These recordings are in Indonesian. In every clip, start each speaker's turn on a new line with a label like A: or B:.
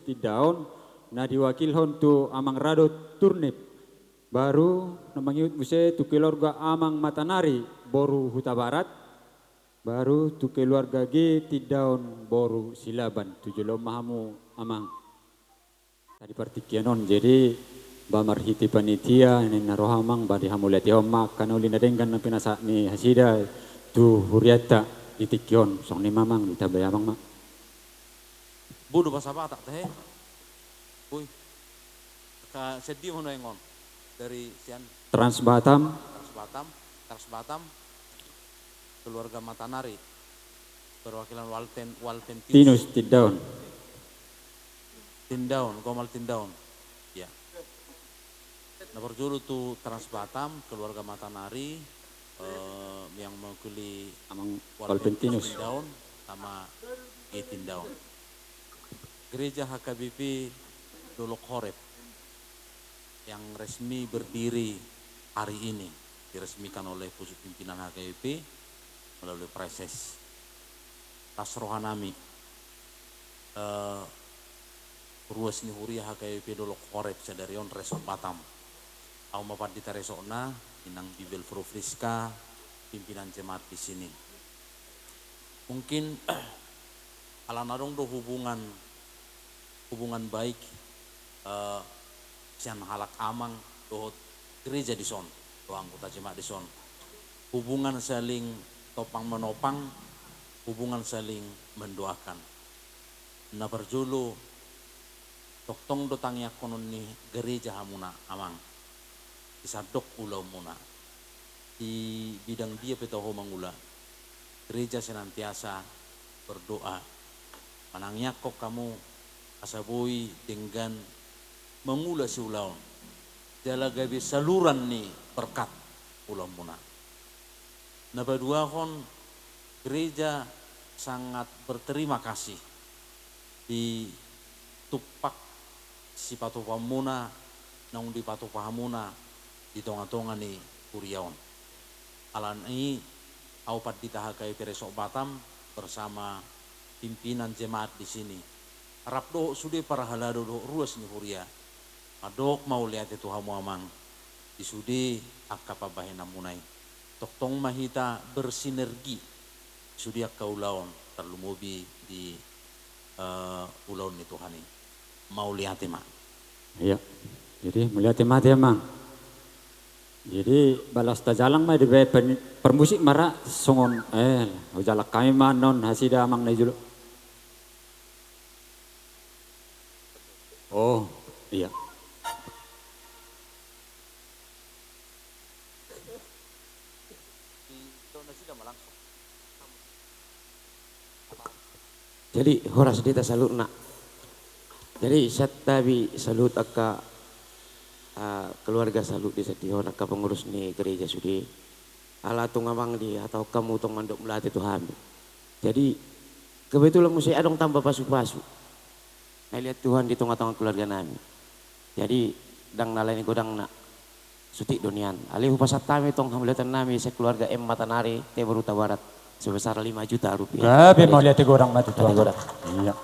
A: ti daun na diwakilhon tu amang rado turnip baru namangiut muse tu keluarga amang matanari boru huta barat baru tu keluarga G ti daun boru silaban tu jelo mahamu amang tadi partikianon jadi bamarhiti panitia ini narohamang badi hamulati homak kana ulina denggan na pinasa ni hasida tu huriata itikion song ni mamang ditabayamang mak.
B: Budu pasapa tak teh. Uy. Ka sedih hono engon dari sian
A: Trans Batam
B: Trans Batam keluarga Matanari perwakilan Walten
A: Tinus Tidaun
B: Tindaun Gomal Tindaun ya. Nah berjulu tu Trans Batam keluarga Matanari yang mewakili
A: amang Walpentinus
B: Tindaun sama G Tindaun. Gereja HKBP Dolok Horeb yang resmi berdiri hari ini diresmikan oleh pusat pimpinan HKBP melalui proses Tasrohanami ruas ni huria HKBP Dolok Horeb sadarion Resok Batam au mapat dita resokna inang Bibel Frufriska pimpinan jemaat di sini. Mungkin alanadong do hubungan baik sian halak amang do gereja di son do anggota jemaat di son. Hubungan saling topang menopang, hubungan saling mendoakan. Na berjulu toktong do tangya konon ni gereja hamuna amang. Isadok ulau muna. Di bidang dia petoho mangula. Gereja senantiasa berdoa. Manangnya kok kamu asabui dengan mengula si ulaun. Jala gabi saluran ni berkat ulau muna. Nabadua kon gereja sangat berterima kasih di tupak si patupamuna nang di patupahamuna di tonga-tonga ni kuriaon. Alan ini aupat di tahakai Peresok Batam bersama pimpinan jemaat di sini. Harap do sudah para halado do ruas ni huria. Adok mau lihat itu hamu amang. Di sudi akapabahena munai. Toktong mahita bersinergi. Sudi akaulaon terlumubi di ulaun itu hani. Mau lihat mak.
A: iya jadi melihat mati emang jadi balas tajalang mah di permusik mara songon ujalak kami mah non hasida amang na julo. Oh, iya.
C: Jadi horas dita salut nak. Jadi satabi salut akka keluarga salut di setihon akka pengurus ni gereja sudi. Ala tung amang di atau kamu tong mandok melatih Tuhan. Jadi kebetulan mesti adong tambah pasu-pasu. Saya lihat Tuhan di tengah-tengah keluarga nami. Jadi dang nalani godang nak sutik donian. Alih upasat kami tong hamilatan nami sekeluarga M Matanari Tebur Huta Barat sebesar 5 juta rupiah.
A: Gabi mau lihat orang mati tuan godang. Iya.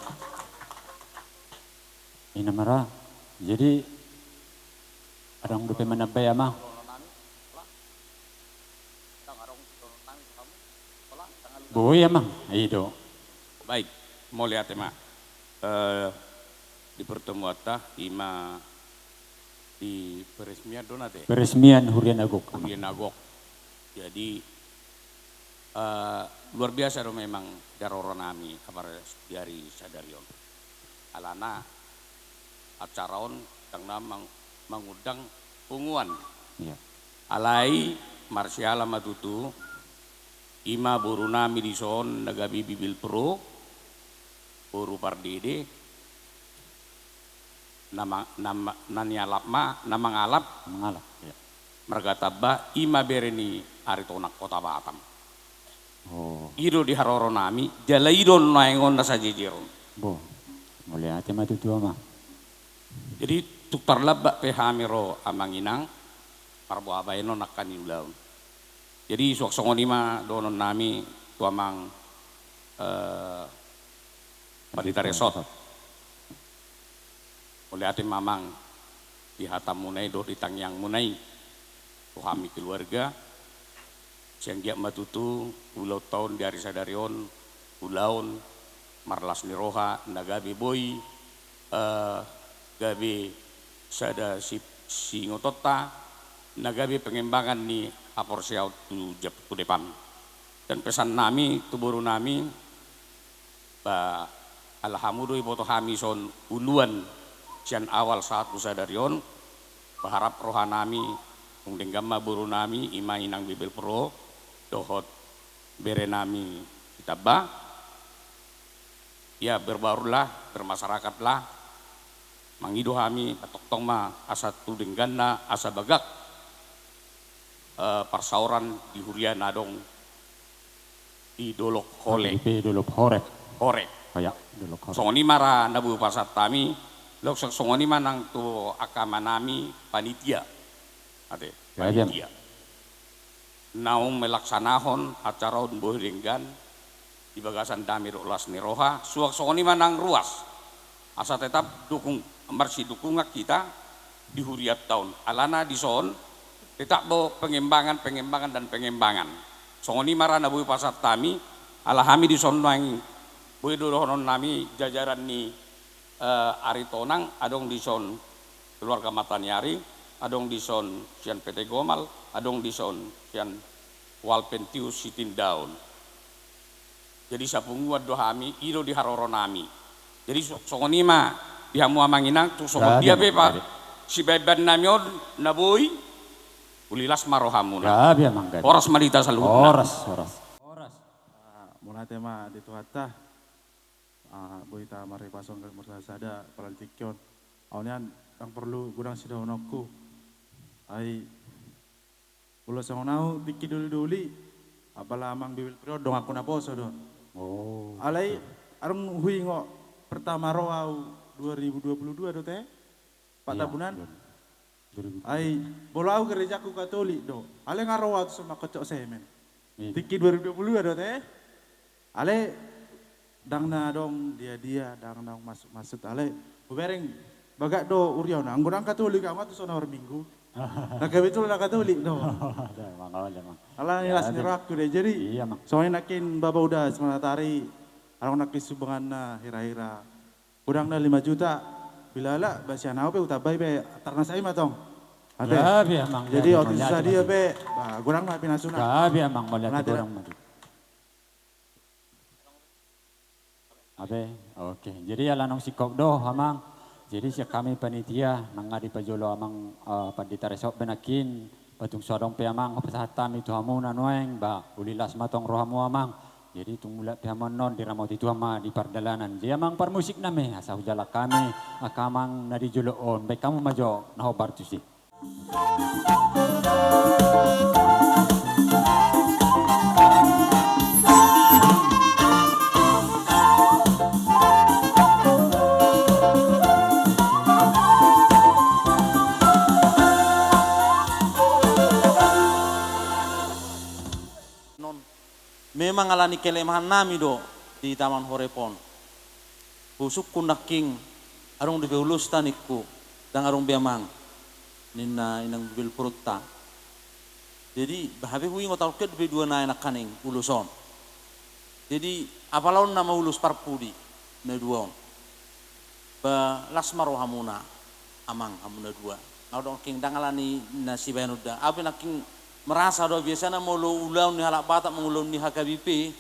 A: Ini marah. Jadi orang dupe menabay amang. Boy amang. Itu.
D: Baik, mau lihat emak. Di pertemuan ima di peresmian donate.
A: Peresmian Hurian Agok.
D: Hurian Agok. Jadi luar biasa dong memang daroronami kabar dari sadarion. Alana acaraon karena mengundang punguan.
A: Iya.
D: Alai Marsiala Matutu ima burunami di son nagabi bibil pro buru pardede nama ngalap
A: Ya.
D: mergataba ima bereni aritonak kota Batam.
A: Oh.
D: Ido di haroronami jala idon naengon na sajejeron.
A: Bo. Mulai ate matu tua mah.
D: Jadi tukar labak pehamiro amanginang parbo abayno nakani ulaun. Jadi suak songonima donon nami tuamang Pandita Resot. oleh ate mamang di hatam munai do di tangyang munai kami keluarga siang giak matutu ulau tahun dari sadarion ulaun marlas ni roha nagabi boy gabi sada si ngotota nagabi pengembangan ni apor siaw tu jap tu depan dan pesan nami tu buru nami ba alhamdulillah iboto kami son uluan sian awal saat busadarion berharap rohanami ungdenggama buru nami ima inang bibel pro dohot bere nami kitabah ya berbarulah bermasyarakatlah mangido kami patoktong ma asa tudengganna asa bagak parsauran di hurian adong di dolok hole
A: Dolok horek.
D: hore
A: Kayak dolok horek.
D: songoni mara nabu pasat tami lok songoni manang tu akama nami panitia ate panitia naung melaksanahon acara boh denggan di bagasan damir ulas niroha suak songoni manang ruas asa tetap dukung marsi dukungak kita di huriat tahun alana di son tetap bo pengembangan dan pengembangan songoni mara nabu pasat tami alahami di son nang boy dolonon nami jajaran ni Aritonang adong di son keluarga Matanyari adong di son sian PT Gomal adong di son sian Walpentius Sitindaun jadi sapunguat dohami ido di haroro nami jadi songoni ma dihamu amanginang tu songon dia bepa si beban nami on naboy ulilas marohamuna
A: Gabi amang gabi.
D: oras malita saluhuna
A: Oras.
E: Mula tema di tuata boita mari pasong ke murtasada palantikyon awnian ang perlu gudang sidahonokku ay ulo sa nau diki duli apala amang bibil pro dong aku naposo don alay arong huingo pertama roau 2022 do teh 4 tabunan ay bolau gerejaku Katolik do ale ngaroau sama kocok semen diki 2020 do teh ale dang na dong dia dang na masuk ale bereng bagak do uriau na anggurang Katolik amat tu sona minggu nah kebetul na Katolik do ala nilas niraku deh jadi
A: Iya mang.
E: soalnya nakin baba udah semanatari arang nakin subangan na hira-hira udang na 5 juta bila ala basya na pe utabay be tarna sa ima tong ate
A: Gabi amang.
E: jadi otis sa dia be gurang na pinasuna
A: Gabi amang malihat
E: Nah,
A: orang madu. Abe, oke. Jadi alanong sikop do amang. Jadi siya kami panitia nangadi pajolo amang pandita resop benakin patung sodong pe amang kapasatam itu hamu nanueng ba ulilas matong rohamu amang. Jadi tungmula pe amang non diramot itu ama di pardalanan. Jadi amang parmusik nami asa hujala kami akamang nadi joloon. Baik kamu majo nahobar tu sih.
B: Memang alani kelemahan nami do di Taman Horepon. Busuk kunaking arong dibehulus tanikku dan arong biamang nina inang bil purutta. Jadi bahabe hui ngotal ke debe dua na enak kaning uluson. Jadi apalaun nama ulus parpudi na duaon. Ba lasmaro hamuna amang hamuna dua. Naudong king dangalani nasi bayanuda. Apa naking merasa do biasanya molo ulau ni halak batak mengulun ni HKBP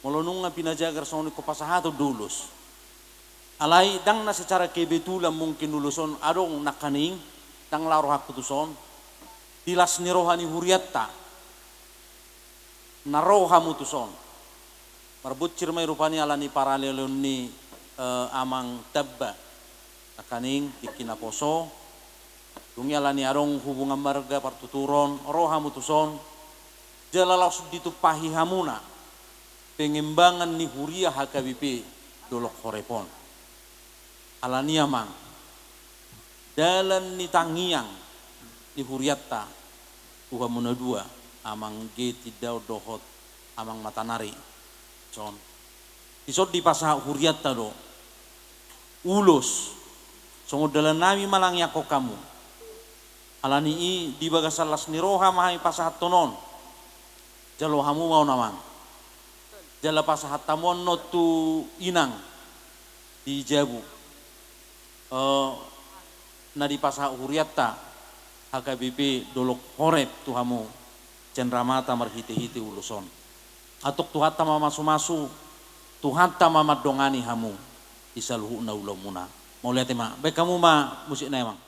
B: molo nunga pinajagar soni ko pasahato dulus alai dang na secara kebetulan mungkin duluson adong nakaning dang laro hakutuson dilas ni rohani huriatta naroha mutuson marbut cirmai rupani alani paralelon ni amang tabba nakaning dikinaposo Dungyala ni arong hubungan marga partuturon, roha mutuson, jalalaus ditupahi hamuna, pengembangan ni huria HKBP dolok horepon. Alania mang, dalan ni tangiang ni huriatta, uhamuna dua, amang geti daw dohot, amang matanari, son. Isod di pasah huriatta do, ulus, Songodalan nami malang yako kamu. Alani i di bagasalas ni roha mahai pasahat tonon. Jalo hamu mau namang. Jala pasahat tamon no tu inang di Jabu. Na di pasahat huriatta HKBP dolok horep tu hamu. Cendramata marhiti-hiti uluson. Atok tuhata mamasu-masu. Tuhata mamadongani hamu. Isaluhu na ulam muna. Mau lihat emang, baik kamu mah musiknya emang.